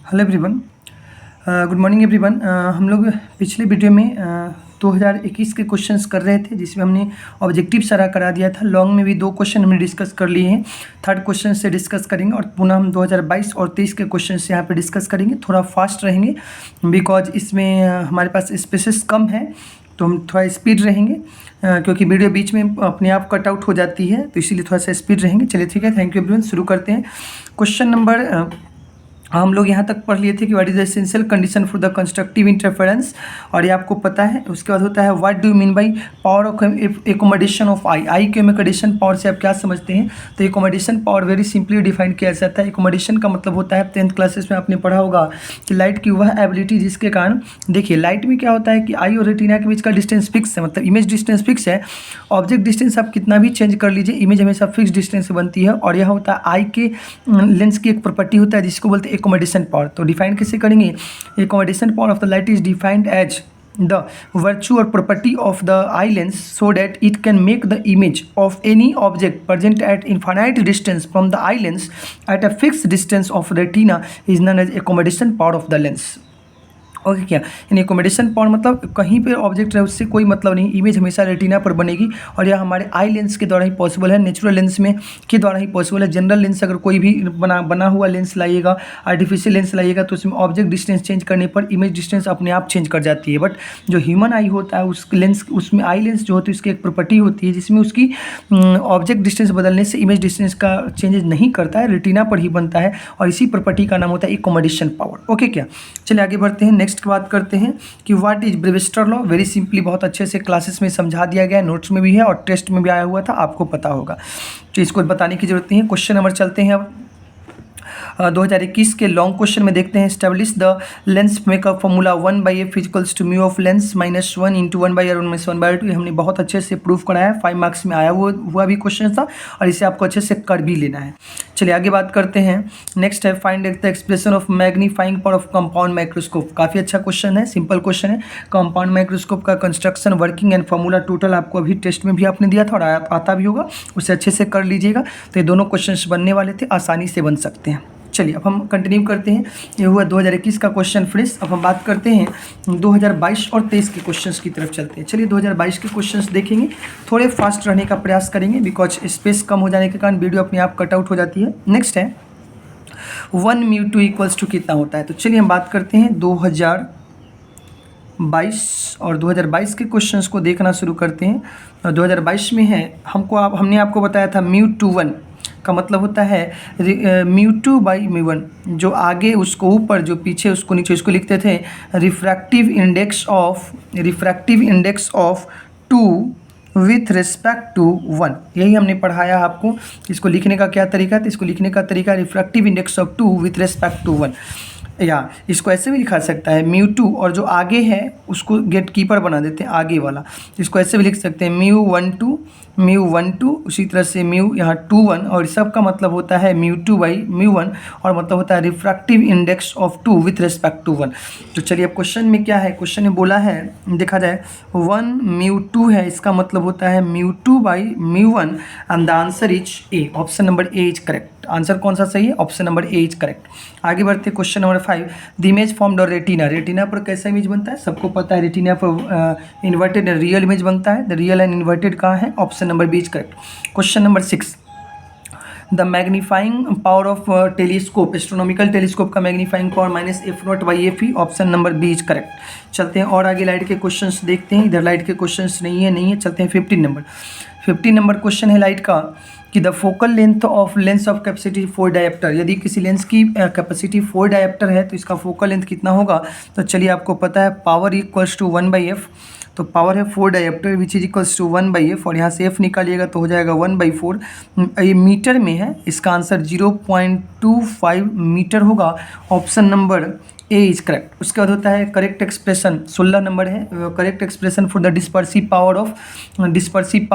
Hello everyone, good morning everyone. हम लोग पिछले वीडियो में 2021 के क्वेश्चंस कर रहे थे, जिसमें हमने ऑब्जेक्टिव सारा करा दिया था। लॉन्ग में भी 2 क्वेश्चन हमने डिस्कस कर लिए हैं। थर्ड क्वेश्चन से डिस्कस करेंगे और पुनः हम 2022 और 23 के क्वेश्चन से यहाँ पे डिस्कस करेंगे। थोड़ा फास्ट रहेंगे बिकॉज इसमें हमारे पास स्पेसेस कम है, तो हम थोड़ा स्पीड रहेंगे क्योंकि वीडियो बीच में अपने आप कट आउट हो जाती है, तो इसीलिए थोड़ा सा स्पीड रहेंगे। चलिए ठीक है, थैंक यू एवरीवन। शुरू करते हैं। क्वेश्चन नंबर हम लोग यहाँ तक पढ़ लिए थे कि what is the essential condition for the constructive interference, और ये आपको पता है। उसके बाद होता है what do you mean by power of accommodation of eye के एकोमोडेशन पावर से आप क्या समझते हैं। तो accommodation power very simply define किया जाता है। एकोमोडेशन का मतलब होता है, 10th क्लासेस में आपने पढ़ा होगा कि लाइट की वह एबिलिटी जिसके कारण, देखिए लाइट में क्या होता है कि आई और रेटिना के बीच का डिस्टेंस फिक्स है, मतलब इमेज डिस्टेंस फिक्स है। ऑब्जेक्ट डिस्टेंस आप कितना भी चेंज कर लीजिए, इमेज हमेशा फिक्स डिस्टेंस से बनती है। और यह होता है आई के लेंस की एक प्रॉपर्टी होता है जिसको बोलते हैं एकोमोडेशन पावर। तो डिफाइन कैसे करेंगे, accommodation power of the light is defined as the virtue or property of the eye lens so that it can make the image of any object present at infinite distance from the eye lens at a fixed distance of retina is known as accommodation power of the lens। Okay क्या इन accommodation power मतलब कहीं पे object है उससे कोई मतलब नहीं, image हमेशा रेटिना पर बनेगी। और यह हमारे आई लेंस के द्वारा ही पॉसिबल है, नेचुरल लेंस में के द्वारा ही पॉसिबल है। जनरल लेंस अगर कोई भी बना हुआ लेंस लाइएगा, आर्टिफिशियल लेंस लाइएगा, तो उसमें ऑब्जेक्ट डिस्टेंस चेंज करने पर इमेज डिस्टेंस अपने आप चेंज कर जाती है। बट जो ह्यूमन आई होता है उस लेंस, उसमें आई लेंस जो होती है उसकी एक प्रॉपर्टी होती है जिसमें उसकी ऑब्जेक्ट डिस्टेंस बदलने से इमेज डिस्टेंस का चेंजेस नहीं करता है, रेटिना पर ही बनता है। और इसी प्रॉपर्टी का नाम होता है एकोमोडेशन पावर। ओके क्या, चलिए आगे बढ़ते हैं। नेक्स्ट की बात करते हैं कि what is Brewster law. Very simply बहुत अच्छे से क्लासेस में समझा दिया गया है, नोट्स में भी है और टेस्ट में भी आया हुआ था, आपको पता होगा, तो इसको बताने की जरूरत नहीं है। क्वेश्चन नंबर चलते हैं अब 2021 के लॉन्ग क्वेश्चन में देखते हैं। Establish the lens maker formula 1/f equals to mu of lens minus 1 into 1/r 1/2। हमने बहुत अच्छे से प्रूफ कराया है, 5 मार्क्स में आया हुआ भी क्वेश्चन था और इसे आपको अच्छे से कर भी लेना है। चलिए आगे बात करते हैं। नेक्स्ट है find the expression of magnifying power of compound microscope. काफ़ी अच्छा क्वेश्चन है, सिंपल क्वेश्चन है। कंपाउंड माइक्रोस्कोप का construction, working and formula total आपको अभी टेस्ट में भी आपने दिया था और आता भी होगा, उसे अच्छे से कर लीजिएगा। तो ये दोनों क्वेश्चन बनने वाले थे, आसानी से बन सकते हैं। चलिए अब हम कंटिन्यू करते हैं। ये हुआ 2021 का क्वेश्चन फ्रेश। अब हम बात करते हैं 2022 और 23 के क्वेश्चंस की तरफ चलते हैं। चलिए 2022 के क्वेश्चंस देखेंगे, थोड़े फास्ट रहने का प्रयास करेंगे बिकॉज स्पेस कम हो जाने के कारण वीडियो अपने आप कट आउट हो जाती है। नेक्स्ट है 1μ2 इक्वल्स टू कितना होता है। तो चलिए हम बात करते हैं 2022 और 2022 के क्वेश्चंस को देखना शुरू करते हैं। 2022 में है हमने आपको बताया था μ21 का मतलब होता है μ2/μ1, जो आगे उसको ऊपर, जो पीछे उसको नीचे, इसको लिखते थे refractive index of 2 with respect to 1। यही हमने पढ़ाया आपको। इसको लिखने का क्या तरीका है, तो इसको लिखने का तरीका refractive index of 2 with respect to 1, या इसको ऐसे भी लिखा सकता है μ2 और जो आगे है उसको गेट कीपर बना देते हैं, आगे वाला। इसको ऐसे भी लिख सकते हैं μ12, उसी तरह से μ यहाँ 21, और सब का मतलब होता है μ2/μ1 और मतलब होता है refractive index of 2 with respect to 1। तो चलिए अब क्वेश्चन में क्या है, क्वेश्चन में बोला है, देखा जाए 1μ2 है, इसका मतलब होता है μ2/μ1 and the answer is A. Option number A is correct. Answer कौन सा सही है, option number A is correct. आगे बढ़ते question number 5। The image formed on retina. Retina पर कैसा इमेज बनता है, सबको पता है। रेटिना पर इन्वर्टेड रियल इमेज बनता है। द रियल एंड इन्वर्टेड कहाँ है, option number B is correct. Question number 6। The magnifying power of telescope, astronomical telescope का magnifying power -f0/fe, option number B is correct. चलते हैं और आगे लाइट के क्वेश्चंस देखते हैं। इधर लाइट के क्वेश्चंस नहीं है। चलते हैं 15 नंबर क्वेश्चन है लाइट का कि the focal length of capacity 4 dioptre. यदि किसी लेंस की कैपेसिटी 4 डायोप्टर है तो इसका फोकल लेंथ कितना होगा। तो चलिए आपको पता है पावर इक्वल्स टू 1/f, तो पावर है 4 dioptre which is equals to 1/f, और यहाँ से f निकालिएगा तो हो जाएगा 1/4। ये मीटर में है, इसका आंसर 0.25 मीटर होगा। Option number A is correct. उसके बाद होता है करेक्ट एक्सप्रेशन, 16 नंबर है, correct expression for the dispersive power. तो डिस्पर्सिव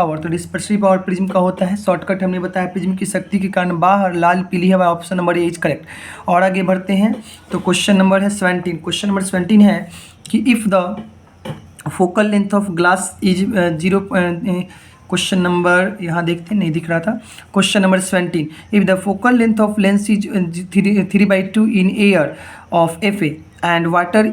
पावर प्रिज्म का होता है। शॉर्टकट हमने बताया, प्रिज्म की शक्ति के कारण बाहर लाल पीली है, option number A is correct. और आगे बढ़ते हैं तो क्वेश्चन नंबर है 17। क्वेश्चन नंबर 17 है कि if the focal length of glass is question number यहाँ देखते हैं, नहीं दिख रहा था। Question number 17, if the focal length of lens is 3/2 in air of FA and water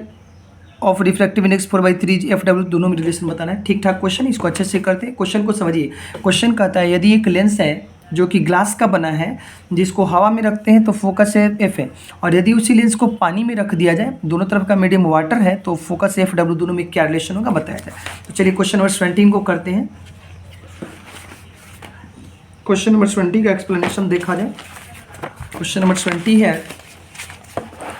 of refractive index 4/3 FW, दोनों में रिलेशन बताना है। ठीक ठाक क्वेश्चन, इसको अच्छे से करते हैं। क्वेश्चन को समझिए। क्वेश्चन कहता है यदि एक लेंस है जो कि ग्लास का बना है, जिसको हवा में रखते हैं तो फोकस है FA, और यदि उसी लेंस को पानी में रख दिया जाए, दोनों तरफ का मीडियम वाटर है, तो फोकस FW, दोनों में क्या रिलेशन होगा बताया जाए। तो चलिए क्वेश्चन नंबर 17 को करते हैं। क्वेश्चन नंबर 20 का एक्सप्लेनेशन देखा जाए। क्वेश्चन नंबर 20 है,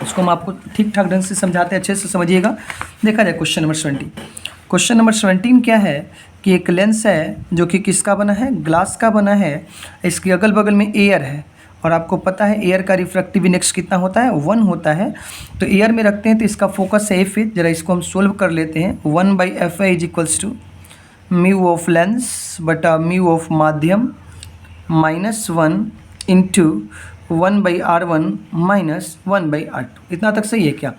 उसको हम आपको ठीक ठाक ढंग से समझाते हैं, अच्छे से समझिएगा। देखा जाए क्वेश्चन नंबर 20। क्वेश्चन नंबर 17 क्या है कि एक लेंस है जो कि किसका बना है, ग्लास का बना है। इसके अगल बगल में एयर है, और आपको पता है एयर का रिफ्रैक्टिव इंडेक्स कितना होता है, 1 होता है। तो एयर में रखते हैं तो इसका फोकस है FA। जरा इसको हम सोल्व कर लेते हैं। 1/FA is equals to mu of lens बटा म्यू ऑफ माध्यम -1 इंटू 1/R1 माइनस 1/R2। इतना तक सही है क्या?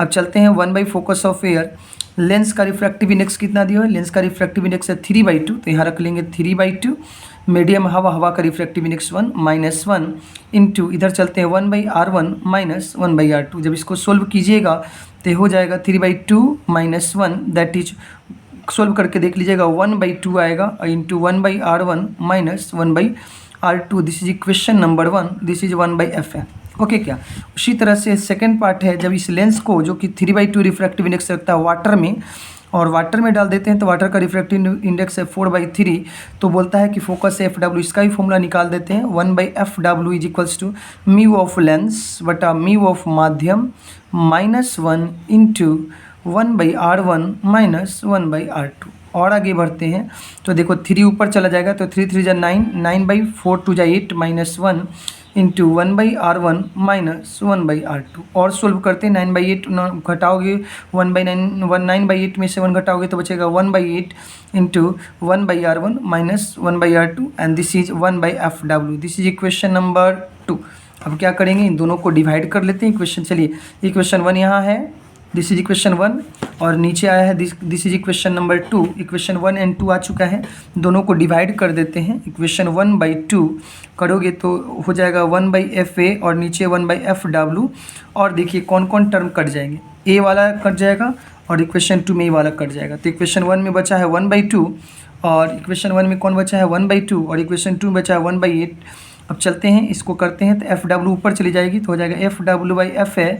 अब चलते हैं 1 by focus of air. Lens का रिफ्रैक्टिव इंडेक्स कितना दिया है, लेंस का रिफ्रैक्टिव इंडेक्स है 3/2, तो यहाँ रख लेंगे 3/2। मीडियम हवा का रिफ्रैक्टिव इंडेक्स 1 -1 इंटू, इधर चलते हैं 1/R1 माइनस 1/R2। जब इसको सोल्व कीजिएगा तो हो जाएगा 3/2 माइनस 1, दैट इज, सोल्व करके देख लीजिएगा 1/2 आएगा, into 1/R1 minus 1/R2। This is equation number 1, this is 1/FA। Okay क्या? उसी तरह से सेकंड पार्ट है, जब इस लेंस को जो कि 3/2 रिफ्रैक्टिव इंडेक्स रखता है वाटर में, और वाटर में डाल देते हैं तो वाटर का रिफ्रैक्टिव इंडेक्स है 4/3, तो बोलता है कि फोकस है FW। इसका भी फॉर्मूला निकाल देते हैं। 1/FW is equals to mu of lens बटा म्यू ऑफ माध्यम -1 इंटू 1/R1 माइनस 1/R2। और आगे बढ़ते हैं तो देखो 3 ऊपर चला जाएगा, तो 3 3 जा 9, 9/4 2 जा 8 -1 इंटू 1/R1 माइनस 1/R2। और सोल्व करते हैं 9/8 घटाओगे 9/8 में से 1 घटाओगे तो बचेगा 1/8 into 1/R1 minus 1/R2, and this is 1/FW। This is equation number 2। अब क्या करेंगे, इन दोनों को डिवाइड कर लेते हैं इक्वेशन। चलिए इक्वेशन 1 यहाँ है, दिस इज इक्वेशन 1, और नीचे आया है this is equation number 2। Equation 1 and 2 आ चुका है, दोनों को डिवाइड कर देते हैं। इक्वेशन 1/2 करोगे तो हो जाएगा 1/FA और नीचे 1/FW। और देखिए कौन कौन टर्म कट जाएंगे, ए वाला कट जाएगा और इक्वेशन 2 में ए वाला कट जाएगा। तो इक्वेशन 1 में बचा है 1/2, और इक्वेशन 1 में कौन बचा है 1/2, और इक्वेशन 2 में बचा है 1/8। अब चलते हैं, इसको करते हैं तो FW ऊपर चली जाएगी तो हो जाएगा FW/FA,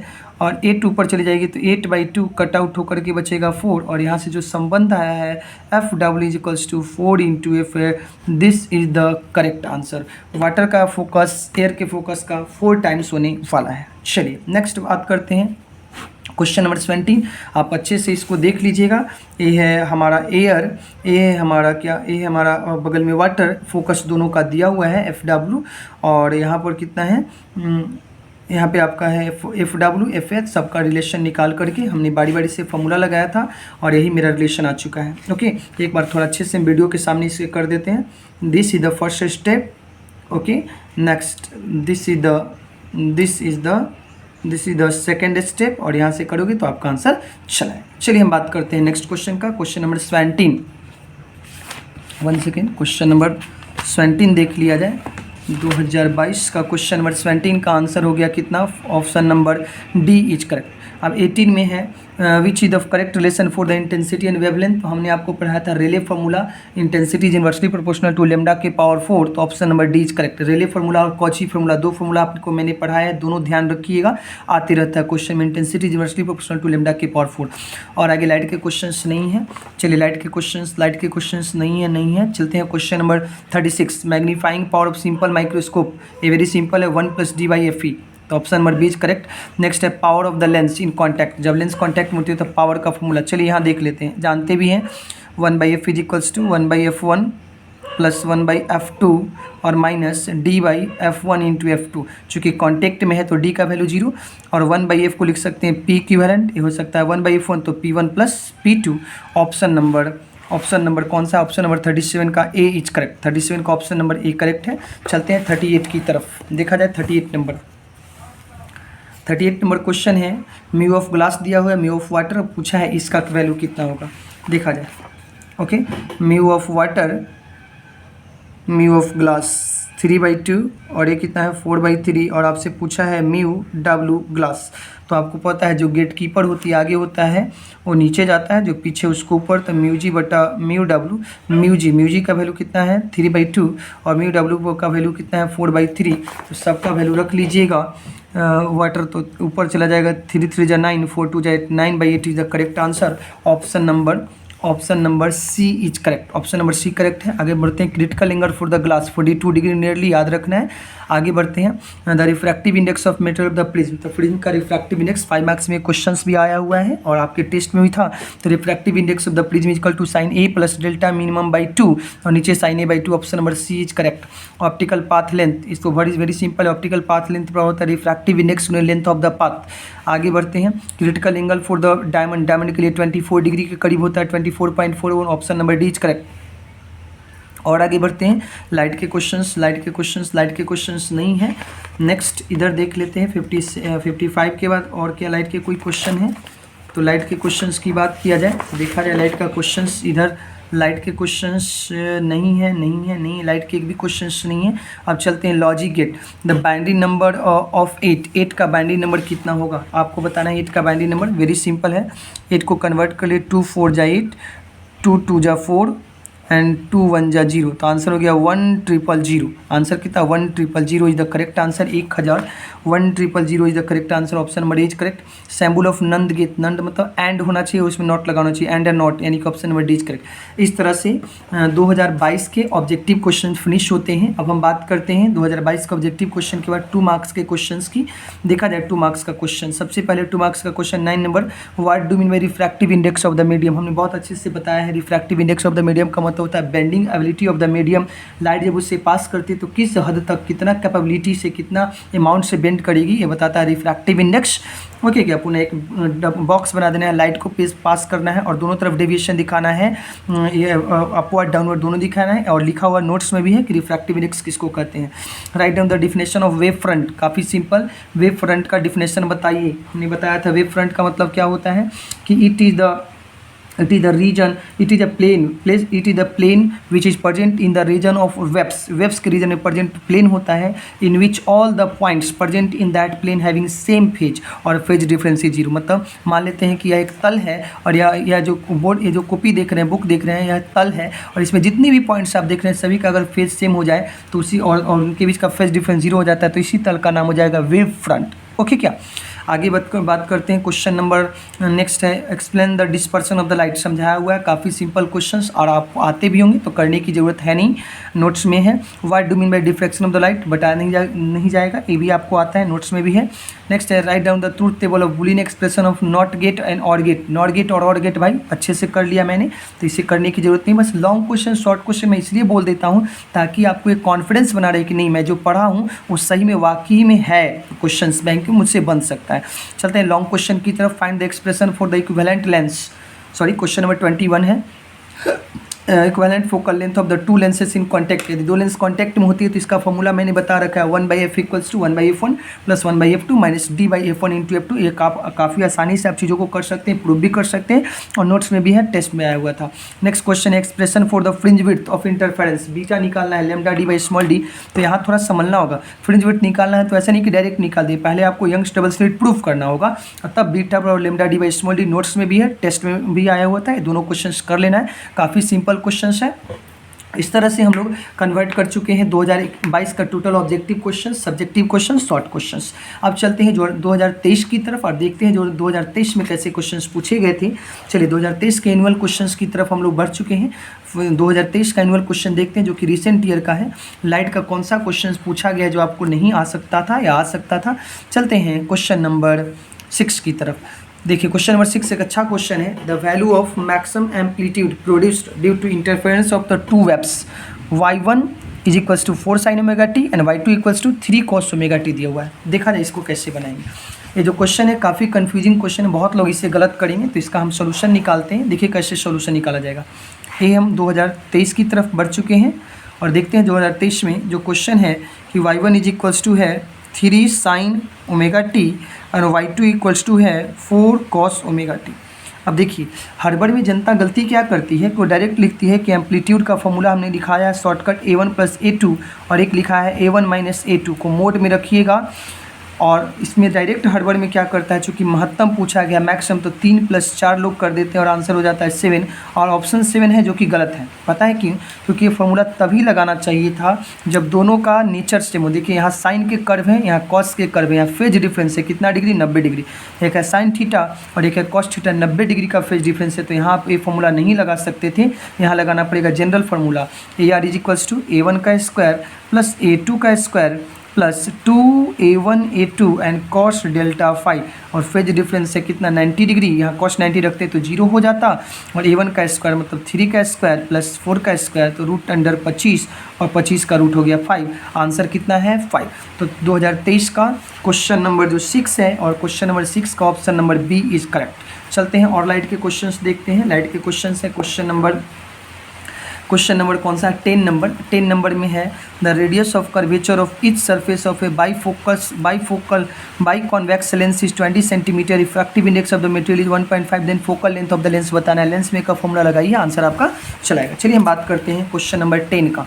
और 8 ऊपर चली जाएगी तो 8/2 कट आउट होकर के बचेगा 4। और यहाँ से जो संबंध आया है FW is equals to 4 into FA, this is the correct answer. Water का फोकस एयर के फोकस का 4 टाइम्स होने वाला है। चलिए नेक्स्ट बात करते हैं क्वेश्चन नंबर 17। आप अच्छे से इसको देख लीजिएगा। ये है हमारा एयर, ये है हमारा क्या, ये है हमारा बगल में वाटर, फोकस दोनों का दिया हुआ है FW, और यहाँ पर कितना है, यहाँ पे आपका है FW FH, सबका रिलेशन निकाल करके हमने बारी बारी से फॉर्मूला लगाया था, और यही मेरा रिलेशन आ चुका है। ओके, एक बार थोड़ा अच्छे से वीडियो के सामने इसे कर देते हैं। This is the first step. Okay, next this is the second step, और यहाँ से करोगे तो आपका आंसर चला है। चलिए हम बात करते हैं नेक्स्ट क्वेश्चन का। Question number 17, 1 second, question number 17 देख लिया जाए। 2022 का क्वेश्चन नंबर 17 का आंसर हो गया कितना, option number D is correct. अब 18 में है which is the correct relation for the intensity and wavelength. तो हमने आपको पढ़ाया था Rayleigh formula, intensity is inversely proportional to lambda के पावर 4, तो option number D is correct. Rayleigh formula और कॉची फार्मूला, दो फार्मूला आपको मैंने पढ़ाया है, दोनों ध्यान रखिएगा, आते रहता है क्वेश्चन में। Intensity is inversely proportional to lambda के पावर 4। और आगे लाइट के क्वेश्चंस नहीं है। चलिए लाइट के क्वेश्चंस नहीं है। चलते हैं question number 36, magnifying power of simple microscope, ये वेरी सिंपल है, 1 + d/Fe, तो option number B is correct. Next है power of the lens in contact, जब लेंस कॉन्टैक्ट में होती है तो पावर का फॉर्मूला, चलिए यहाँ देख लेते हैं, जानते भी हैं 1/F is equals to 1/F1 plus 1/F2 और माइनस d/F1 इंटू F2। चूँकि कॉन्टैक्ट में है तो d का वैल्यू 0, और 1/F को लिख सकते हैं P इक्विवेलेंट, ये हो सकता है 1/F1 तो P1 plus P2। Option number कौन सा, ऑप्शन नंबर 37 का ए इज करेक्ट। 37 का ऑप्शन नंबर ए करेक्ट है। चलते हैं 38 की तरफ, देखा जाए 38 नंबर क्वेश्चन है, म्यू ऑफ ग्लास दिया हुआ है, म्यू ऑफ वाटर पूछा है, इसका वैल्यू कितना होगा देखा जाए। Okay, mu of water mu of glass 3/2 और ये कितना है 4/3 और आपसे पूछा है म्यू डब्लू ग्लास। तो आपको पता है जो गेट कीपर होती है आगे होता है वो नीचे जाता है, जो पीछे उसको ऊपर, तो म्यू जी बटा म्यू डब्लू। म्यू जी का वैल्यू कितना है 3/2 और म्यू डब्लू का वैल्यू कितना है 4/3। तो सबका वैल्यू रख लीजिएगा। वाटर तो ऊपर चला जाएगा, 3 3 जा 9, 4 2 जा 8, 9/8 is the correct answer. Option number C is correct. Option number C correct है। आगे बढ़ते हैं। Critical angle for the glass 42 degree nearly, याद रखना है। आगे बढ़ते हैं। The refractive index of material of the prism, तो प्रिज्म का रिफ्रैक्टिव इंडेक्स 5 मार्क्स में क्वेश्चंस भी आया हुआ है और आपके टेस्ट में भी था। तो refractive index of the prism is equal to sin A plus delta minimum by 2 और नीचे sin A/2। Option number C is correct. Optical path length, इसको very simple, optical path length पर होता है refractive index length of the path. आगे बढ़ते हैं। Critical angle for the diamond के लिए 24 डिग्री के करीब होता है, 24.41। Option number D is correct. और आगे बढ़ते हैं। लाइट के क्वेश्चंस नहीं है। नेक्स्ट इधर देख लेते हैं 55 के बाद और क्या लाइट के कोई क्वेश्चन है। तो लाइट के क्वेश्चंस की बात किया जाए, देखा जाए लाइट का क्वेश्चंस, इधर लाइट के क्वेश्चंस नहीं, लाइट के एक भी क्वेश्चंस नहीं है। अब चलते हैं logic gate. The binary number of 8 का बाइनरी नंबर कितना होगा आपको बताना है। 8 का बाइनरी नंबर वेरी सिंपल है। 8 को कन्वर्ट कर ले, 2 4 जा 8, 2 2 जा 4 एंड 2 1 जा 0। तो आंसर हो गया 1000। आंसर कितना 1000 is the correct answer. 1000 1000 is the correct answer. Option number is correct. Symbol of NAND gate, NAND मतलब एंड होना चाहिए, उसमें नॉट लगाना चाहिए, एंड एंड नॉट, यानी कि option number D is correct. इस तरह से 2022 के ऑब्जेक्टिव क्वेश्चन फिनिश होते हैं। अब हम बात करते हैं 2022 का ऑब्जेक्टिव क्वेश्चन के बाद 2 मार्क्स के क्वेश्चन की। देखा जाए 2 मार्क्स का क्वेश्चन, सबसे पहले 2 मार्क्स का question 9 number, what do mean by refractive index of the medium. हमने बहुत अच्छे से बताया है refractive index of the medium का मतलब होता है bending ability of the medium. Light जब उससे पास करती है तो किस हद तक, कितना कैपेबिलिटी से, कितना अमाउंट से बेंड करेगी, ये बताता है रिफ्रैक्टिव इंडेक्स। ओके क्या, पुनः एक बॉक्स बना देना है, लाइट को पास करना है और दोनों तरफ डेविएशन दिखाना है, ये अपवर्ड डाउनवर्ड दोनों दिखाना है। और लिखा हुआ नोट्स में भी है कि रिफ्रैक्टिव इंडेक्स किसको कहते हैं। Right down the definition of wave front, काफ़ी सिंपल, वेव फ्रंट का डिफिनेशन बताइए। हमने बताया था वेव फ्रंट का मतलब क्या होता है कि it is the region, it is a plane which is present in the region of waves के region में present plane होता है, in which all the points present in that plane having same phase और phase difference is 0। मतलब मान लेते हैं कि यह एक तल है और यह जो बोर्ड, ये जो कॉपी देख रहे हैं, बुक देख रहे हैं, यह तल है और इसमें जितनी भी पॉइंट्स आप देख रहे हैं सभी का अगर फेज सेम हो जाए तो उसी और उनके बीच का फेज डिफरेंस 0 हो जाता है, तो इसी तल का नाम हो जाएगा वेव फ्रंट। ओके क्या, आगे बात करते हैं। क्वेश्चन नंबर नेक्स्ट है, explain the dispersion of the light. समझाया हुआ है, काफ़ी सिंपल क्वेश्चंस और आपको आते भी होंगे तो करने की ज़रूरत है नहीं, नोट्स में है। What do mean by diffraction of the light, बताया नहीं जाएगा, ये भी आपको आता है, नोट्स में भी है। नेक्स्ट है, write down the truth table of Boolean expression of not gate and or gate. Not gate और ऑर गेट भाई अच्छे से कर लिया मैंने, तो इसे करने की जरूरत नहीं। बस लॉन्ग क्वेश्चन शॉर्ट क्वेश्चन मैं इसलिए बोल देता हूँ ताकि आपको एक कॉन्फिडेंस बना रहे कि नहीं मैं जो पढ़ा हूँ वो सही में वाकई में है, क्वेश्चन बैंक में मुझसे बन सकता है। चलते हैं लॉन्ग क्वेश्चन की तरफ। Find the expression for the equivalent lens, sorry question number 21 है। Equivalent focal length of the 2 lenses in contact. यदि 2 लेंस कॉन्टैक्ट में होती है तो इसका फॉर्मूला मैंने बता रखा है 1/f equals to 1/f1 plus 1/f2 minus d/f1 into f2। ये काफ़ी आसानी से आप चीज़ों को कर सकते हैं, प्रूव भी कर सकते हैं और नोट्स में भी है, टेस्ट में आया हुआ था। नेक्स्ट क्वेश्चन है, expression for the fringe width of interference. Beta निकालना है लैम्डा d/d। तो यहाँ थोड़ा समझना होगा, फ्रिंज विड्थ निकालना है तो ऐसा नहीं कि डायरेक्ट निकाल दिए, पहले आपको यंग्स डबल स्लिट प्रूफ करना होगा और तब बीटा और लैम्डा d/d नोट्स में भी है, टेस्ट में भी आया हुआ था। ये दोनों क्वेश्चन कर लेना है, काफ़ी सिंपल क्वेश्चन है। इस तरह से हम लोग कन्वर्ट कर चुके हैं 2022 का total objective question, subjective question, short questions. अब चलते हैं 2023 की तरफ और देखते हैं जो 2023 में कैसे क्वेश्चंस पूछे गए थे। चलिए 2023 के एनुअल क्वेश्चंस की तरफ हम लोग बढ़ चुके हैं। 2023 का एनुअल क्वेश्चन देखते हैं जो कि रिसेंट ईयर का है। लाइट का कौन सा क्वेश्चन पूछा गया जो आपको नहीं आ सकता था या आ सकता था। चलते हैं क्वेश्चन नंबर 6 की तरफ। देखिए क्वेश्चन नंबर 6 एक अच्छा क्वेश्चन है। The value of maximum amplitude produced due to interference of the 2 waves y1 is equals to 4 sin omega t and y2 equals to 3 cos omega t दिया हुआ है। देखा जाए इसको कैसे बनाएंगे। ये जो क्वेश्चन है काफ़ी कंफ्यूजिंग क्वेश्चन है, बहुत लोग इसे गलत करेंगे, तो इसका हम सोल्यूशन निकालते हैं। देखिए कैसे सोल्यूशन निकाला जाएगा। ये हम 2023 की तरफ बढ़ चुके हैं और देखते हैं 2023 में जो क्वेश्चन है कि y1 इज इक्वल्स टू है 3 sin ओमेगा टी और y2 इक्वल्स टू है 4 cos ओमेगा टी। अब देखिए हड़बड़ में जनता गलती क्या करती है, कोई डायरेक्ट लिखती है कि एम्पलीट्यूड का फॉर्मूला हमने लिखाया है शॉर्टकट A1 + A2 और एक लिखा है A1 - A2 को मोड में रखिएगा। और इसमें डायरेक्ट हड़बड़ में क्या करता है, चूँकि महत्तम पूछा गया मैक्सिमम, तो 3 + 4 लोग कर देते हैं और आंसर हो जाता है 7 और ऑप्शन 7 है जो कि गलत है। पता है क्यों? क्योंकि ये फॉर्मूला तभी लगाना चाहिए था जब दोनों का नेचर सेम हो। देखिए यहाँ साइन के कर्व है, यहाँ कॉस के कर्व है, यहाँ फेज डिफरेंस है कितना डिग्री, 90 डिग्री। एक है साइन थीटा और एक है कॉस थीटा, 90 डिग्री का फेज डिफरेंस है। तो यहाँ आप ये फॉर्मूला नहीं लगा सकते थे, यहाँ लगाना पड़ेगा जनरल फार्मूला AR = A1 का स्क्वायर + A2 का square plus 2A1 A2 and cos delta phi और फेज डिफरेंस है कितना, 90 डिग्री। यहाँ कॉस 90 रखते तो 0 हो जाता और A1 का स्क्वायर मतलब 3 का स्क्वायर प्लस 4 का स्क्वायर तो √25 और 25 का रूट हो गया 5। आंसर कितना है 5। तो 2023 का क्वेश्चन नंबर जो 6 है और क्वेश्चन नंबर 6 का option number B is correct. चलते हैं और लाइट के क्वेश्चन देखते हैं। लाइट के क्वेश्चन है क्वेश्चन नंबर कौन सा है, 10 नंबर में है the radius of curvature of each surface of a biconvex lens is 20 centimetre, effective index of the material is 1.5, then focal length of the lens बताना है। लेंस में का फॉर्मूला लगाइए, आंसर आपका चलाएगा। चलिए हम बात करते हैं क्वेश्चन नंबर 10 का।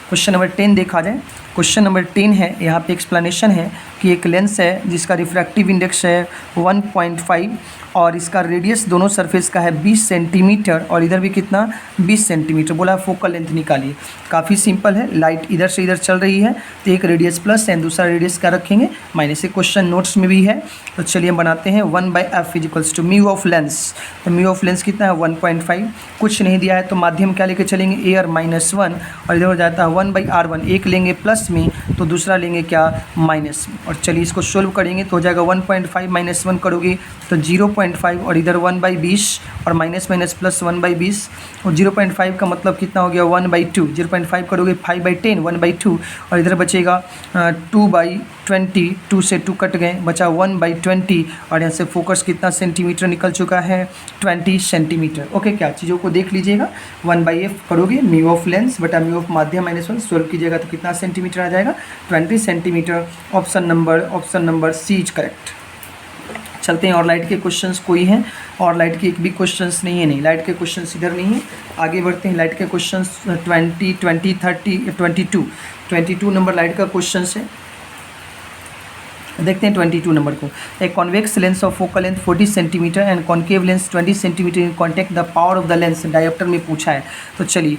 क्वेश्चन नंबर 10 देखा जाए, क्वेश्चन नंबर 10 है, यहाँ पे एक्सप्लेनेशन है कि एक लेंस है जिसका रिफ्रैक्टिव इंडेक्स है 1.5 और इसका रेडियस दोनों सरफेस का है 20 सेंटीमीटर और इधर भी कितना 20 सेंटीमीटर। बोला फोकल लेंथ निकालिए। काफ़ी सिंपल है, लाइट इधर से इधर चल रही है तो एक रेडियस प्लस है, दूसरा रेडियस क्या रखेंगे माइनस। ये क्वेश्चन नोट्स में भी है। तो चलिए हम बनाते हैं 1/f = म्यू ऑफ लेंस। तो म्यू ऑफ लेंस कितना है 1.5। कुछ नहीं दिया है तो माध्यम क्या लेके चलेंगे AR -1 और इधर हो जाता है 1/R1। एक लेंगे प्लस में तो दूसरा लेंगे क्या माइनस में। और चलिए इसको सोल्व करेंगे तो हो जाएगा 1.5 - 1 करोगे तो 0.5 और इधर 1/20 और माइनस माइनस प्लस 1/20 और 0.5 का मतलब कितना हो गया 1/2। 0.5 करोगे 5/10 1/2 और इधर बचेगा 2/20। 2 से 2 कट गए, बचा 1/20 और यहाँ से फोकस कितना सेंटीमीटर निकल चुका है 20 सेंटीमीटर। ओके, क्या चीज़ों को देख लीजिएगा। 1/f करोगे म्यू ऑफ लेंस बटा म्यू ऑफ माध्यम -1 सोल्व कीजिएगा तो कितना सेंटीमीटर आ जाएगा 20 centimetre. Option number C is correct. चलते हैं और लाइट के क्वेश्चंस कोई हैं, और लाइट के एक भी क्वेश्चंस नहीं है, नहीं लाइट के क्वेश्चंस इधर नहीं है। आगे बढ़ते हैं, लाइट के क्वेश्चंस 20, 30, 22 नंबर लाइट का क्वेश्चंस है। देखते हैं 22 नंबर को। एक convex lens of focal length 40 centimetre and concave lens 20 centimetre in contact the power of the lens dioptre में पूछा है। तो चलिए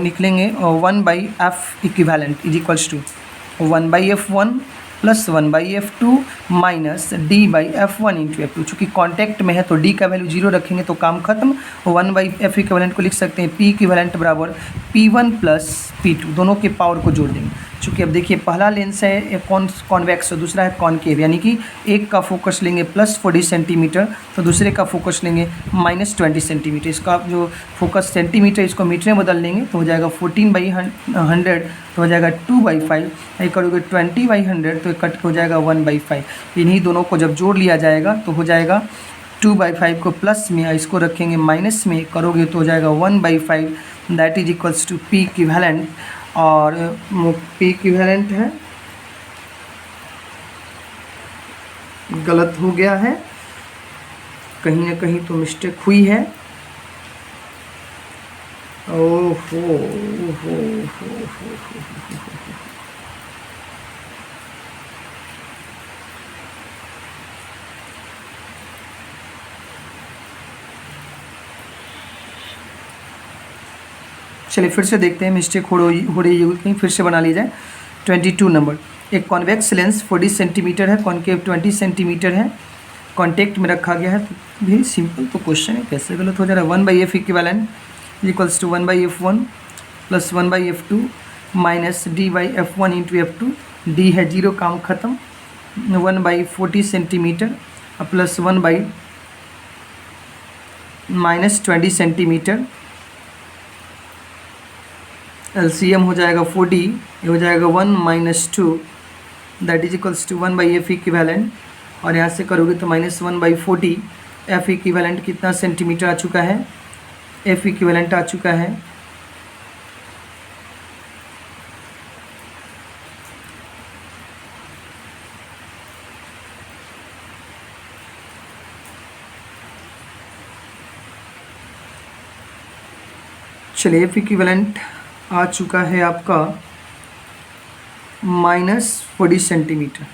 निकलेंगे 1/f equivalent is equals to 1/f1 + 1/f2 - d/f1 × f2। चूँकि कॉन्टैक्ट में है तो d का वैल्यू 0 रखेंगे तो काम खत्म। 1/f इक्विवेलेंट को लिख सकते हैं P इक्विवेलेंट बराबर P1 + P2, दोनों के पावर को जोड़ देंगे। चूँकि अब देखिए पहला लेंस है कॉन्वेक्स और दूसरा है कॉन्केव, यानी कि एक का फोकस लेंगे +40 सेंटीमीटर तो दूसरे का फोकस लेंगे -20 सेंटीमीटर। इसका जो फोकस सेंटीमीटर इसको मीटर में बदल लेंगे तो हो जाएगा 14/100 तो हो जाएगा 2/5। ये करोगे 20/100 तो कट हो जाएगा 1/5। इन्हीं दोनों को जब जोड़ लिया जाएगा तो हो जाएगा 2/5 को प्लस में इसको रखेंगे माइनस में करोगे तो हो जाएगा 1/5 that is equals to P equivalent. और P इक्विवेलेंट है, गलत हो गया है, कहीं ना कहीं तो मिस्टेक हुई है। ओहो चलिए फिर से देखते हैं, मिस्टेक हो रही होगी कहीं, फिर से बना ली जाए। 22 नंबर, एक कॉन्वेक्स लेंस 40 सेंटीमीटर है, कॉन्केव 20 सेंटीमीटर है, कॉन्टेक्ट में रखा गया है। तो वेरी सिंपल तो क्वेश्चन है, कैसे गलत हो जा रहा है। 1/f equivalent equals to 1/f1 + 1/f2 - d/f1 × f2। d है 0, काम खत्म। 1/40 सेंटीमीटर प्लस 1/-20 सेंटीमीटर, LCM हो जाएगा 40, ये हो जाएगा 1 - 2 that is equals to 1/f equivalent. और यहाँ से करोगे तो -1/40। f इक्विवेलेंट कितना सेंटीमीटर आ चुका है, f इक्विवेलेंट आ चुका है चलिए एफ इक्विवेलेंट आ चुका है आपका -40 सेंटीमीटर।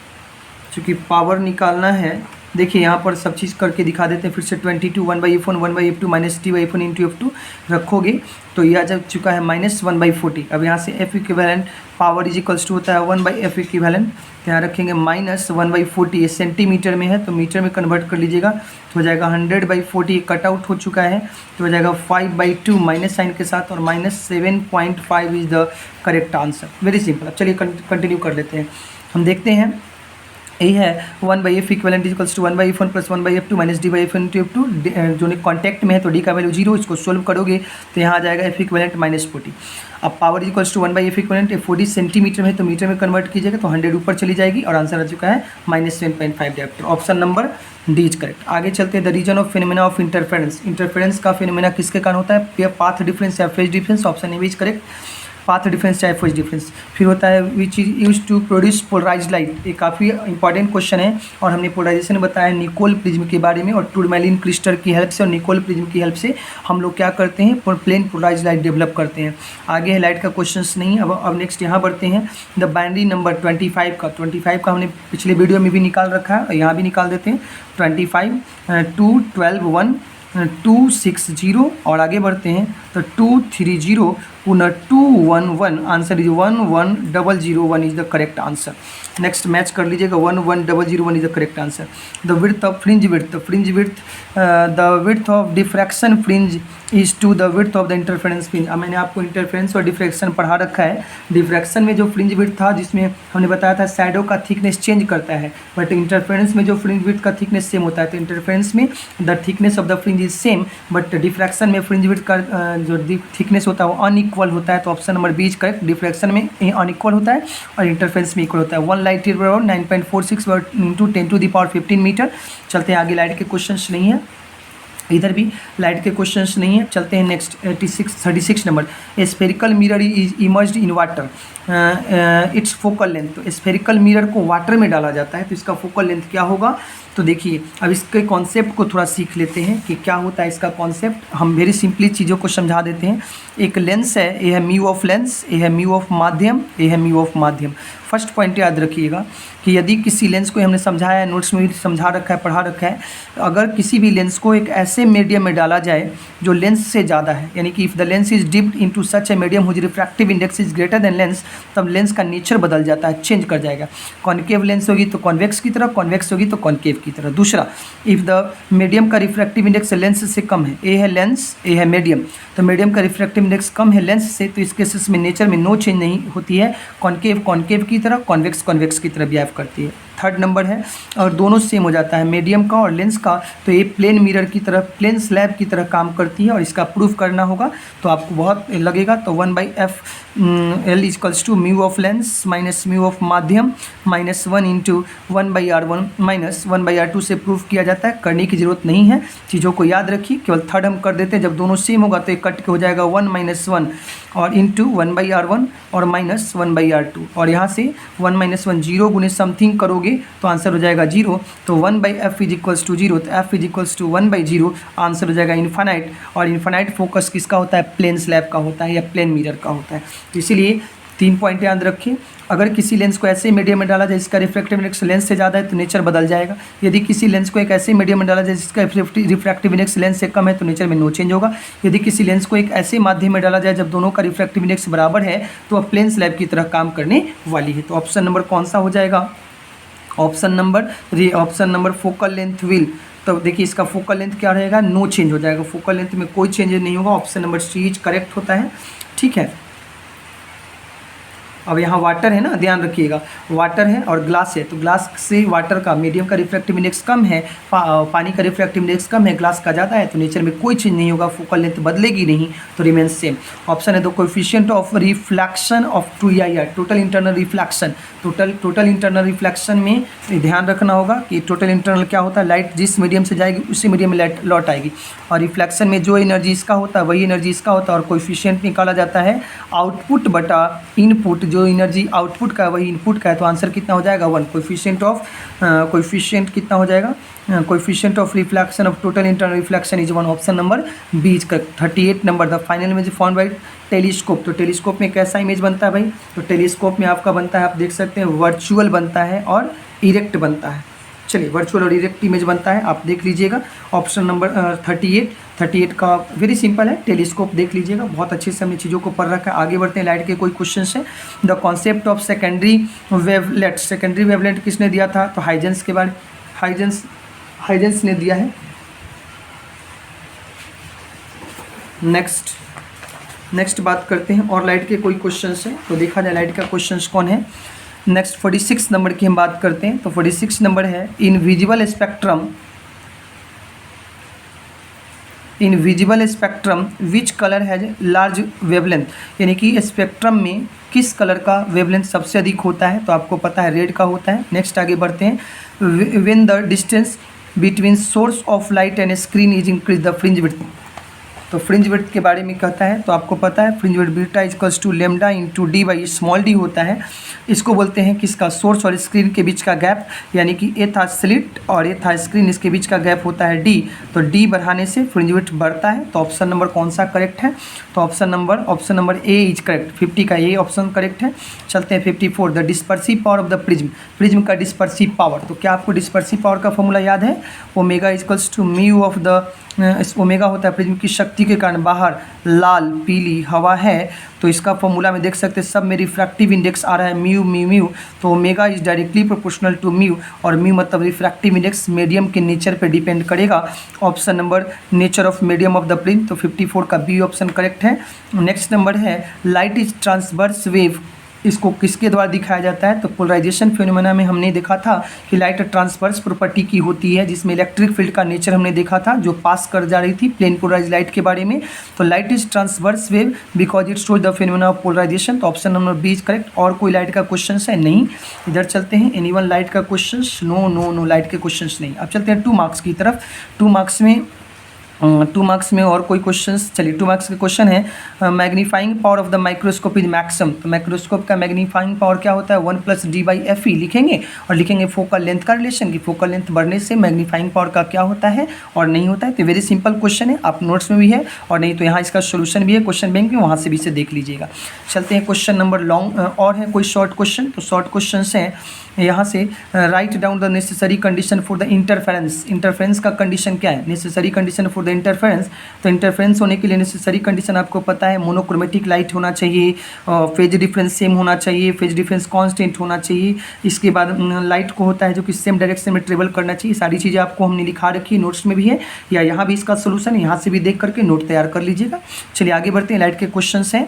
चूँकि पावर निकालना है, देखिए यहाँ पर सब चीज़ करके दिखा देते हैं फिर से। 22 1/f1 1/f2 -t/f1 × f2 रखोगे तो यह आ जा चुका है -1/40। अब यहाँ से F equivalent power is equals to होता है 1/f इक्विवेलेंट, यहाँ रखेंगे -1/40। ये सेंटीमीटर में है तो मीटर में कन्वर्ट कर लीजिएगा तो हो जाएगा 100/40। कट आउट हो चुका है तो हो जाएगा 5/2 माइनस साइन के साथ, और -7.5 is the correct answer. Very simple. अब चलिए कंटिन्यू कर लेते हैं। हम देखते हैं यही है 1/f equivalent is equals to 1/f1 + 1/f2 - d/f1 × f2। जो कॉन्टैक्ट में है तो d का वैल्यू 0, इसको सोल्व करोगे तो यहाँ आ जाएगा एफ इक्विवेलेंट -40। अब power is equals to 1/f equivalent 40 centimetre में है तो मीटर में कन्वर्ट कीजिएगा तो 100 ऊपर चली जाएगी और आंसर आ चुका है -7.5 dioptre. Option number D is correct. आगे चलते हैं। The reason of phenomena of interference. Interference का फिनोमेना किसके कारण होता है? पाथ डिफरेंस या phase difference. Option A is correct. Path difference चाहे फेज डिफरेंस। फिर होता है which is use to produce polarised light. ये काफ़ी इंपॉर्टेंट क्वेश्चन है और हमने पोलराइजेशन बताया निकोल प्रिज्म के बारे में, और टूरमैलिन क्रिस्टल की हेल्प से और निकोल प्रिज्म की हेल्प से हम लोग क्या करते हैं, प्लेन पोलराइज्ड लाइट डेवलप करते हैं। आगे है लाइट का क्वेश्चन नहीं। अब नेक्स्ट यहाँ बढ़ते हैं। द बाइनरी नंबर 25 का हमने पिछले वीडियो में भी निकाल रखा है और यहाँ भी निकाल देते हैं। 25 2 12 1 260 और आगे बढ़ते हैं तो 230 पुनः 211। Answer is 11001 is the correct answer. Next match कर लीजिएगा। 11001 is the correct answer. The width of fringe width. The width of diffraction fringe is to the width of the interference fringe. मैंने आपको इंटरफेरेंस और diffraction पढ़ा रखा है। Diffraction में जो फ्रिंज विड्थ था जिसमें हमने बताया था शैडो का थिकनेस चेंज करता है, बट इंटरफेरेंस में जो फ्रिंज विड्थ का थिकनेस सेम होता है। तो इंटरफेरेंस में the thickness of the fringe is same, but diffraction में फ्रिंज विड्थ का जो थिकनेस होता है वो अनइक्वल होता है। तो option number B is correct. Diffraction में अनइक्वल होता है और इंटरफेरेंस में इक्वल होता है। 1 लाइट ईयर बराबर 9.46 × 10⁻15 मीटर। चलते हैं आगे। लाइट के क्वेश्चंस नहीं है, इधर भी लाइट के क्वेश्चंस नहीं है। चलते हैं next 36 number. A spherical mirror is emerged in water, it's focal length. तो स्फेरिकल मिरर को वाटर में डाला जाता है तो इसका फोकल लेंथ क्या होगा? तो देखिए अब इसके कॉन्सेप्ट को थोड़ा सीख लेते हैं कि क्या होता है इसका कॉन्सेप्ट। हम वेरी सिंपली चीज़ों को समझा देते हैं। एक लेंस है, ये है म्यू ऑफ लेंस, ये है म्यू ऑफ माध्यम, ये है म्यू ऑफ माध्यम। फर्स्ट पॉइंट याद रखिएगा कि यदि किसी लेंस को हमने समझाया है, नोट्स में भी समझा रखा है, पढ़ा रखा है, अगर किसी भी लेंस को एक ऐसे मीडियम में डाला जाए जो लेंस से ज़्यादा है, यानी कि if the lens is dipped into such a medium whose refractive index is greater than lens, तब लेंस का नेचर बदल जाता है, चेंज कर जाएगा। कॉन्केव लेंस होगी तो कॉन्वेक्स की तरह, कॉन्वेक्स होगी तो कॉन्केव की तरह। दूसरा, इफ़ द मीडियम का रिफ्रैक्टिव इंडेक्स लेंस से कम है, ए है लेंस, ए है मीडियम, तो मीडियम का रिफ्रैक्टिव इंडेक्स कम है लेंस से, तो इस केसेस में नेचर में नो चेंज नहीं होती है। कॉन्केव कॉन्केव की तरह, कॉन्वेक्स कॉन्वेक्स की तरह बिहेव करती है। थर्ड नंबर है, और दोनों सेम हो जाता है मीडियम का और लेंस का, तो ये प्लेन मिरर की तरह, प्लेन स्लैब की तरह काम करती है और इसका प्रूफ करना होगा तो आपको बहुत लगेगा। तो 1/f L equals to mu of lens minus mu of माध्यम माइनस 1 × 1/r1 माइनस 1/r2 से प्रूफ किया जाता है। करने की जरूरत नहीं है, चीज़ों को याद रखिए। केवल थर्ड हम कर देते हैं, जब दोनों सेम होगा तो एक कट के हो जाएगा 1 - 1 और इंटू 1/r1 और माइनस 1/r2, और यहाँ से 1 - 1 0 गुने समथिंग करोगे तो आंसर हो जाएगा 0। तो 1/f इज इक्वल्स टू 0, तो f is equals to 1/0, answer हो जाएगा इन्फानाइट। और इन्फानाइट फोकस किसका होता है? प्लेन स्लैब का होता है या प्लेन मिरर का होता है। तो इसीलिए 3 पॉइंट याद रखिए। अगर किसी लेंस को ऐसे मीडियम में डाला जाए जिसका रिफ्रैक्टिव इंडेक्स लेंस से ज़्यादा है तो नेचर बदल जाएगा। यदि किसी लेंस को एक ऐसे मीडियम में डाला जाए जिसका रिफ्रैक्टिव इंडेक्स लेंस से कम है तो नेचर में नो चेंज होगा। यदि किसी लेंस को एक ऐसे माध्यम में डाला जाए जब दोनों का रिफ्रैक्टिव इंडेक्स बराबर है तो वह प्लेन स्लैब की तरह काम करने वाली है। तो ऑप्शन नंबर कौन सा हो जाएगा? Option number focal length will. तो देखिए इसका फोकल लेंथ क्या रहेगा? नो चेंज हो जाएगा, फोकल लेंथ में कोई चेंज नहीं होगा। Option number C is correct होता है। ठीक है। अब यहाँ वाटर है ना, ध्यान रखिएगा, वाटर है और ग्लास है, तो ग्लास से वाटर का मीडियम का रिफ्रैक्टिव इंडेक्स कम है, पानी का रिफ्रैक्टिव इंडेक्स कम है, ग्लास का ज़्यादा है, तो नेचर में कोई चेंज नहीं होगा, फोकल लेंथ बदलेगी नहीं, तो रिमेन सेम। ऑप्शन है the coefficient of reflection of 2EIR, total internal reflection. Total internal reflection में ध्यान रखना होगा कि टोटल इंटरनल क्या होता है? लाइट जिस मीडियम से जाएगी उसी मीडियम में लाइट लौट आएगी, और रिफ्लेक्शन में जो एनर्जी इसका होता है वही एनर्जी इसका होता है, और कोएफिशिएंट निकाला जाता है आउटपुट बटा इनपुट जो एनर्जी आउटपुट का है वही इनपुट का है, तो आंसर कितना हो जाएगा 1। कोएफिशिएंट कितना हो जाएगा, coefficient of reflection of total internal reflection is 1, option number B is correct. 38 number, the final image found by telescope. तो टेलीस्कोप में कैसा इमेज बनता है भाई, तो टेलीस्कोप में आपका बनता है, आप देख सकते हैं वर्चुअल बनता है और इरेक्ट बनता है। चलिए वर्चुअल और इरेक्ट इमेज बनता है, आप देख लीजिएगा। ऑप्शन नंबर 38 का वेरी सिंपल है, टेलीस्कोप देख लीजिएगा। बहुत अच्छे से हमने चीज़ों को पढ़ रखा है। आगे बढ़ते हैं, लाइट के कोई क्वेश्चन है। The concept of secondary wavelet, secondary wavelet किसने दिया था, तो हाइजेंस के बारे, हाइजेंस ने दिया है। नेक्स्ट बात करते हैं और लाइट के कोई क्वेश्चन है, तो देखा जाए लाइट का क्वेश्चन कौन है। नेक्स्ट 46 नंबर की हम बात करते हैं, तो 46 नंबर है in visible spectrum which colour has large wavelength, यानी कि स्पेक्ट्रम में किस कलर का वेवलेंथ सबसे अधिक होता है, तो आपको पता है रेड का होता है। नेक्स्ट आगे बढ़ते हैं, when the distance between source of light and screen is increase the fringe width, तो फ्रिंज विड्थ के बारे में कहता है, तो आपको पता है fringe width beta equals to lambda into D by small d होता है। इसको बोलते हैं किसका, सोर्स और स्क्रीन के बीच का गैप, यानी कि ए था स्लिट और ए था स्क्रीन, इसके बीच का गैप होता है डी, तो डी बढ़ाने से फ्रिंज विड्थ बढ़ता है। तो ऑप्शन नंबर कौन सा करेक्ट है, तो option number A is correct. 50 का ए ऑप्शन करेक्ट है। चलते हैं 54, the dispersive power of the prism का डिस्पर्सिव पावर, तो क्या आपको डिस्पर्सिव पावर का फॉर्मूला याद है, omega equals to mu of the, omega होता है प्रिज्म की शक्ति के कारण बाहर लाल पीली हवा है, तो इसका फॉर्मूला में देख सकते हैं सब में रिफ्रैक्टिव इंडेक्स आ रहा है म्यू, तो omega is directly proportional to mu, और म्यू मतलब रिफ्रैक्टिव इंडेक्स मीडियम के नेचर पे डिपेंड करेगा। Option number nature of medium of the prism, तो 54 का बी ऑप्शन करेक्ट है। नेक्स्ट नंबर है लाइट इज ट्रांसवर्स वेव, इसको किसके द्वारा दिखाया जाता है, तो पोलराइजेशन फिनोमेना में हमने देखा था कि लाइट ट्रांसवर्स प्रॉपर्टी की होती है, जिसमें इलेक्ट्रिक फील्ड का नेचर हमने देखा था जो पास कर जा रही थी प्लेन पोलराइज लाइट के बारे में। तो light is transverse wave because it shows the phenomena of polarisation, तो option number B is correct. और कोई लाइट का क्वेश्चन है नहीं, इधर चलते हैं। एनीवन लाइट का क्वेश्चन, नो लाइट के क्वेश्चन नहीं। अब चलते हैं 2 मार्क्स की तरफ। 2 मार्क्स में और कोई क्वेश्चंस, चलिए 2 मार्क्स के क्वेश्चन है, magnifying power of the microscope is maximum, तो माइक्रोस्कोप का मैग्नीफाइंग पावर क्या होता है, 1 + d/fe लिखेंगे और लिखेंगे फोकल लेंथ का रिलेशन, कि फोकल लेंथ बढ़ने से मैग्नीफाइंग पावर का क्या होता है और नहीं होता है। तो वेरी सिंपल क्वेश्चन है, आप नोट्स में भी है और नहीं तो यहाँ इसका सोल्यूशन भी है क्वेश्चन बैंक में, वहाँ से भी इसे देख लीजिएगा। चलते हैं क्वेश्चन नंबर लॉन्ग और है कोई शॉर्ट क्वेश्चन, तो शॉर्ट क्वेश्चन हैं यहाँ से, right down the necessary condition for the interference का कंडीशन क्या है, necessary condition for the interference, तो इंटरफेरेंस होने के लिए नेसेसरी कंडीशन आपको पता है मोनोक्रोमेटिक लाइट होना चाहिए, फेज डिफरेंस सेम होना चाहिए, फेज डिफरेंस कांस्टेंट होना चाहिए, इसके बाद लाइट को होता है जो कि सेम डायरेक्शन में ट्रेवल करना चाहिए। सारी चीज़ें आपको हमने लिखा रखी है, नोट्स में भी है या यहाँ भी इसका सोल्यूशन यहाँ से भी देख करके नोट तैयार कर लीजिएगा। चलिए आगे बढ़ते हैं, लाइट के क्वेश्चन हैं।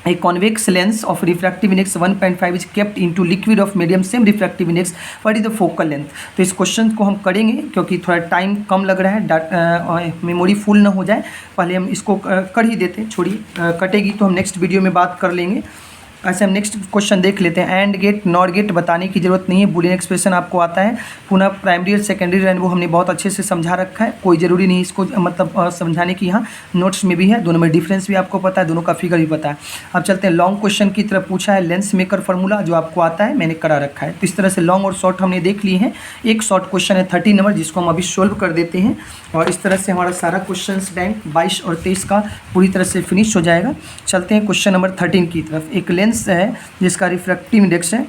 A convex lens of refractive index 1.5 is kept into liquid of medium same refractive index. What is the focal length? तो इस क्वेश्चन को हम करेंगे क्योंकि थोड़ा टाइम कम लग रहा है, मेमोरी फुल ना हो जाए, पहले हम इसको कर ही देते हैं, छोड़िए कटेगी तो हम नेक्स्ट वीडियो में बात कर लेंगे। ऐसे हम नेक्स्ट क्वेश्चन देख लेते हैं। एंड गेट नॉट गेट बताने की जरूरत नहीं है, बूलियन एक्सप्रेशन आपको आता है। पुनः प्राइमरी और सेकेंडरी रेनबो हमने बहुत अच्छे से समझा रखा है, कोई ज़रूरी नहीं इसको मतलब समझाने की, यहाँ नोट्स में भी है, दोनों में डिफरेंस भी आपको पता है, दोनों का फिगर भी पता है। अब चलते हैं लॉन्ग क्वेश्चन की तरफ। पूछा है लेंस मेकर फार्मूला, जो आपको आता है मैंने करा रखा है। तो इस तरह से लॉन्ग और शॉर्ट हमने देख लिए हैं। एक शॉर्ट क्वेश्चन है 30 नंबर, जिसको हम अभी सोल्व कर देते हैं और इस तरह से हमारा सारा क्वेश्चन बैंक 22 और 23 का पूरी तरह से फिनिश हो जाएगा। चलते हैं क्वेश्चन नंबर 13 की तरफ। एक लेंस है जिसका रिफ्रैक्टिव इंडेक्स है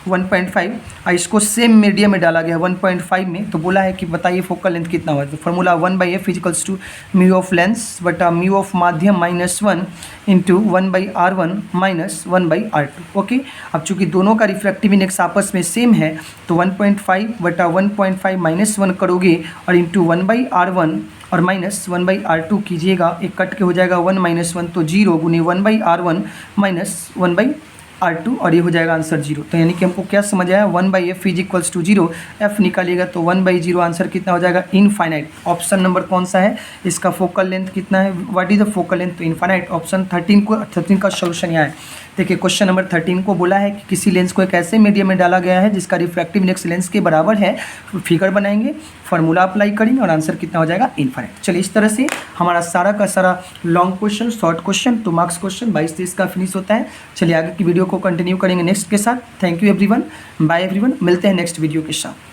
1.5 और इसको सेम मीडियम में डाला गया 1.5 में, तो बोला है कि बताइए फोकल लेंथ कितना हुआ। तो formula 1/f = mu of lens बटा म्यू ऑफ माध्यम -1 इंटू 1/r1 - 1/r2। ओके, अब चूंकि दोनों का रिफ्रैक्टिव इंडेक्स आपस में सेम है तो 1.5 बटा 1.5 -1 करोगे और इंटू 1/r1 और -1/r2 कीजिएगा, एक कट के हो जाएगा 1 - 1 तो 0 गुनी 1/r1 - 1/r2 और ये हो जाएगा आंसर 0। तो यानी कि हमको क्या समझ आया, 1/f = 0, f निकालिएगा तो 1/0 आंसर कितना हो जाएगा, इनफाइनाइट। ऑप्शन नंबर कौन सा है, इसका फोकल लेंथ कितना है, what is the focal length, तो इनफाइनाइट। ऑप्शन 13 का सोल्यूशन यहाँ है। देखिए क्वेश्चन नंबर 13 को बोला है कि किसी लेंस को एक ऐसे मीडियम में डाला गया है जिसका रिफ्रैक्टिव इंडेक्स लेंस के बराबर है। फिगर बनाएंगे, फार्मूला अप्लाई करेंगे और आंसर कितना हो जाएगा, इनफाइनाइट। चलिए इस तरह से हमारा सारा का सारा long question, short question, 2 marks question 22-23 का फिनिश होता है। चलिए आगे की वीडियो को कंटिन्यू करेंगे नेक्स्ट के साथ। Thank you everyone, bye everyone, मिलते हैं नेक्स्ट वीडियो के साथ।